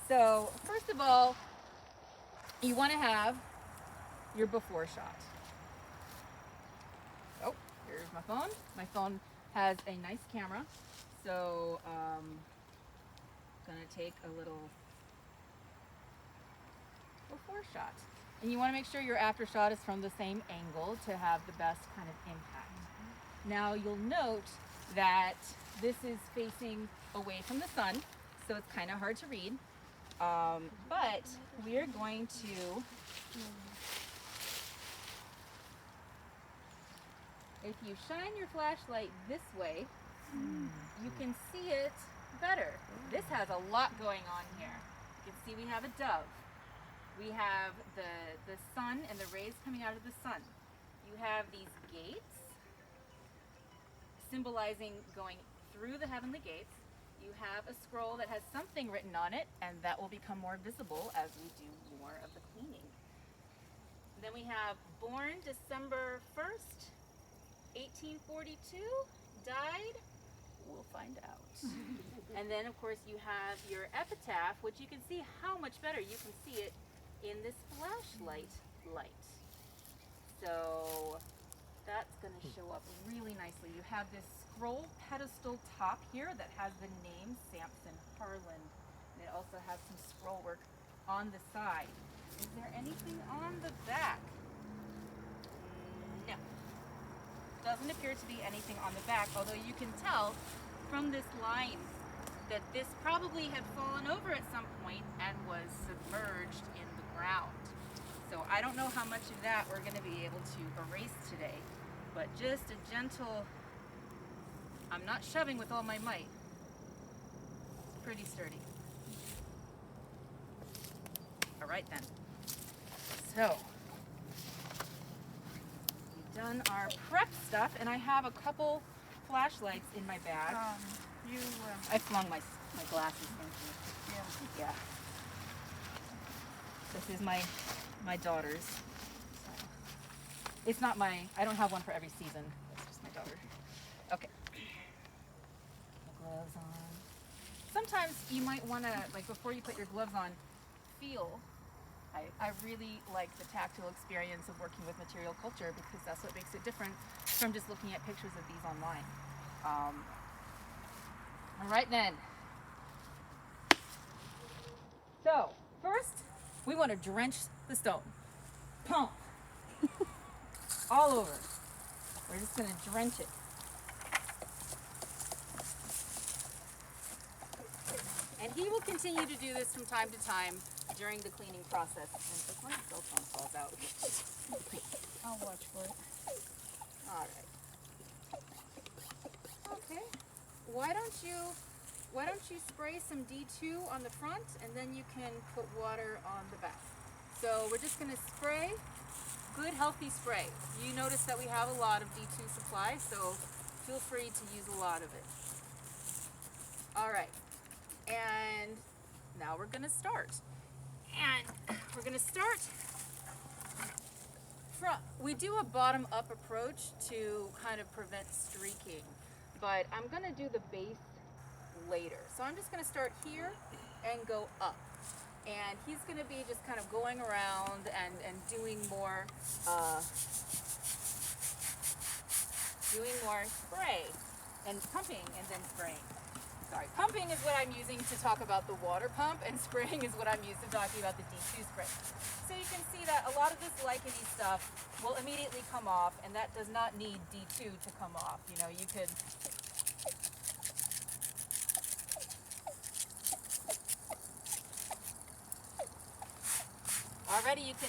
So first of all, you want to have your before shot. Oh, here's my phone. My phone has a nice camera, so gonna take a little before shot. And you want to make sure your after shot is from the same angle to have the best kind of impact. Now you'll note that this is facing away from the sun, so it's kind of hard to read. But we are going to, if you shine your flashlight this way, you can see it better. This has a lot going on here. You can see we have a dove. We have the sun and the rays coming out of the sun. You have these gates symbolizing going through the heavenly gates. You have a scroll that has something written on it, and that will become more visible as we do more of the cleaning. And then we have born December 1st, 1842, died, we'll find out. And then of course you have your epitaph, which you can see how much better you can see it in this flashlight light. So that's going to show up really nicely. You have this scroll pedestal top here that has the name Sampson Harlan, and it also has some scroll work on the side. Is there anything on the back? No. Doesn't appear to be anything on the back, although you can tell from this line that this probably had fallen over at some point and was submerged in the ground. So I don't know how much of that we're going to be able to erase today, but just a gentle, I'm not shoving with all my might. Pretty sturdy. All right then. So, we've done our prep stuff, and I have a couple flashlights in my bag. I flung my glasses into it. Yeah. This is my daughter's. It's not I don't have one for every season. It's just my daughter. Okay. Gloves on. Sometimes you might want to, like before you put your gloves on, feel. I really like the tactile experience of working with material culture because that's what makes it different from just looking at pictures of these online. All right then. So first, we want to drench the stone. Pump. All over. We're just going to drench it. And he will continue to do this from time to time during the cleaning process. And if my cell phone falls out, I'll watch for it. all right. Okay. Why don't you spray some D2 on the front, and then you can put water on the back. So we're just going to spray. Good healthy spray. You notice that we have a lot of D2 supply, so feel free to use a lot of it. All right. And now we're going to start. And we're going to start from, we do a bottom-up approach to kind of prevent streaking, but I'm going to do the base later. So I'm just going to start here and go up. And he's going to be just kind of going around and doing more spray and pumping and then spraying. Sorry, pumping is what I'm using to talk about the water pump, and spraying is what I'm used to talking about the D2 spray. So you can see that a lot of this licheny stuff will immediately come off, and that does not need D2 to come off. You know, you could already you can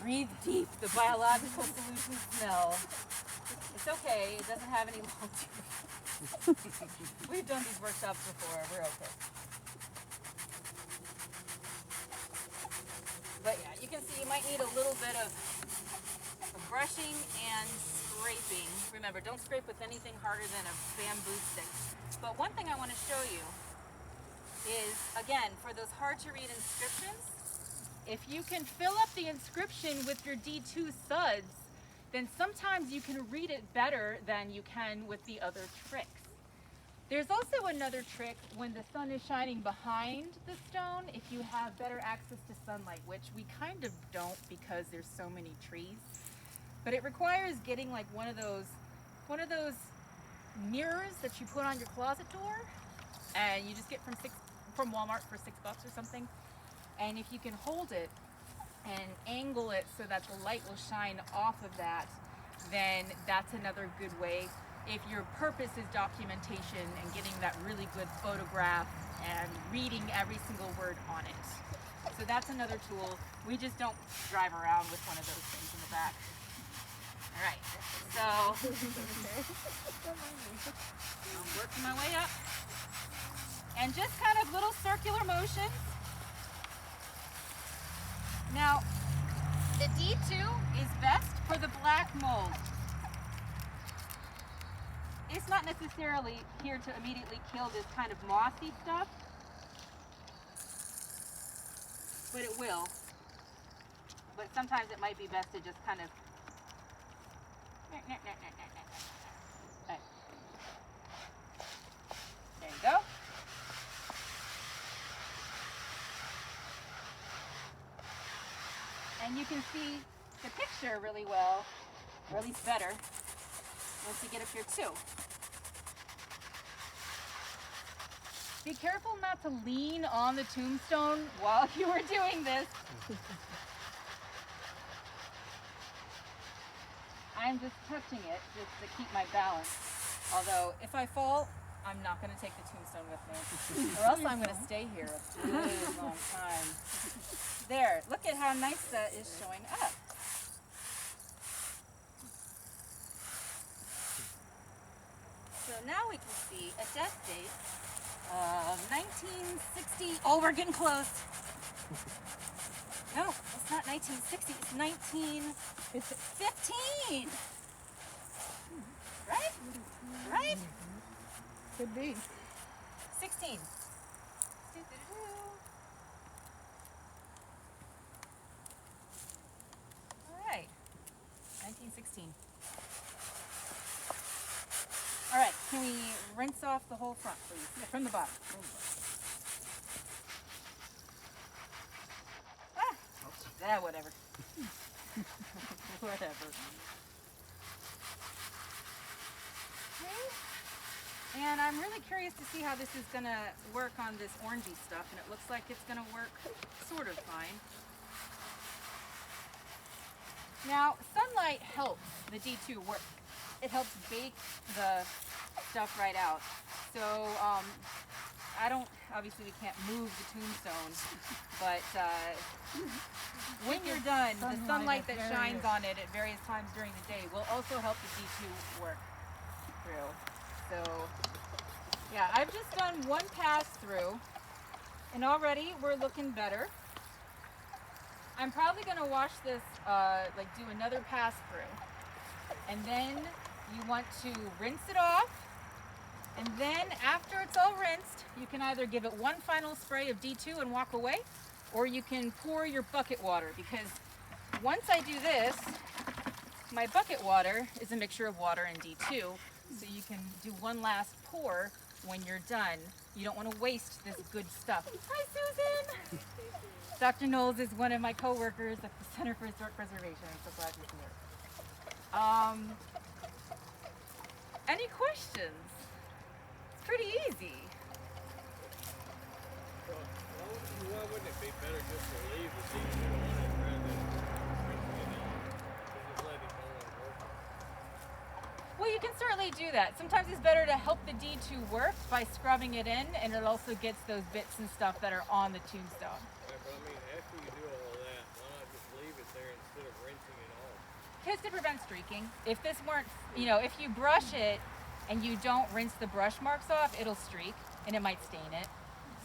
breathe deep the biological solution smell. It's okay, it doesn't have any long term. We've done these workshops before, we're okay. But yeah, you can see you might need a little bit of brushing and scraping. Remember, don't scrape with anything harder than a bamboo stick. But one thing I want to show you is, again, for those hard to read inscriptions, if you can fill up the inscription with your D2 thuds, then sometimes you can read it better than you can with the other tricks. There's also another trick when the sun is shining behind the stone, if you have better access to sunlight, which we kind of don't because there's so many trees. But it requires getting like one of those mirrors that you put on your closet door, and you just get from Walmart for $6 or something. And if you can hold it and angle it so that the light will shine off of that, then that's another good way. If your purpose is documentation and getting that really good photograph and reading every single word on it. So that's another tool. We just don't drive around with one of those things in the back. All right, so I'm working my way up. And just kind of little circular motions. Now, the D2 is best for the black mold. It's not necessarily here to immediately kill this kind of mossy stuff, but it will. But sometimes it might be best to just kind of okay. There you go. And you can see the picture really well, or at least better, once you get up here too. Be careful not to lean on the tombstone while you are doing this. I'm just touching it just to keep my balance. Although if I fall, I'm not going to take the tombstone with me, or else I'm going to stay here a really long time. There, look at how nice that is showing up. So now we can see a death date of 1960. Oh, we're getting close. No, it's not 1960, it's 1915. Right? Right? Could be. 16. All right, 1916. All right, can we rinse off the whole front, please? Yeah, from the bottom. Whatever. Whatever. Okay. And I'm really curious to see how this is going to work on this orangey stuff, and it looks like it's going to work sort of fine. Now, sunlight helps the D2 work. It helps bake the stuff right out. So, obviously we can't move the tombstone, but when you're done, the sunlight that shines on it at various times during the day will also help the D2 work through. So, yeah, I've just done one pass through, and already we're looking better. I'm probably going to wash this, do another pass through, and then you want to rinse it off. And then after it's all rinsed, you can either give it one final spray of D2 and walk away, or you can pour your bucket water, because once I do this, my bucket water is a mixture of water and D2, so you can do one last pour when you're done. You don't want to waste this good stuff. Hi, Susan! Dr. Knowles is one of my co-workers at the Center for Historic Preservation. I'm so glad you're here. Any questions? Pretty easy. Well, why wouldn't it be better just to leave the D2 on it rather than rinsing it off? Just let it go and work. Well, you can certainly do that. Sometimes it's better to help the D2 work by scrubbing it in, and it also gets those bits and stuff that are on the tombstone. Yeah, but I mean, after you do all of that, why not just leave it there instead of rinsing it off? Because to prevent streaking. If this weren't, if you brush it and you don't rinse the brush marks off, it'll streak and it might stain it.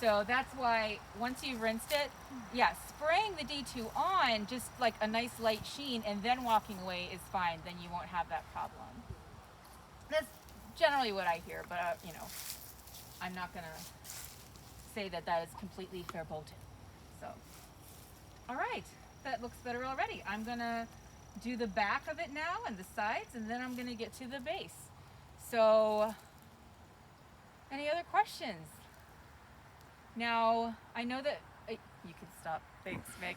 So that's why once you've rinsed it, yeah, spraying the D2 on just like a nice light sheen and then walking away is fine. Then you won't have that problem. That's generally what I hear, but I'm not gonna say that is completely verboten. So, all right, that looks better already. I'm gonna do the back of it now and the sides, and then I'm gonna get to the base. So Any other questions? Now, I know that you can stop. Thanks, Meg.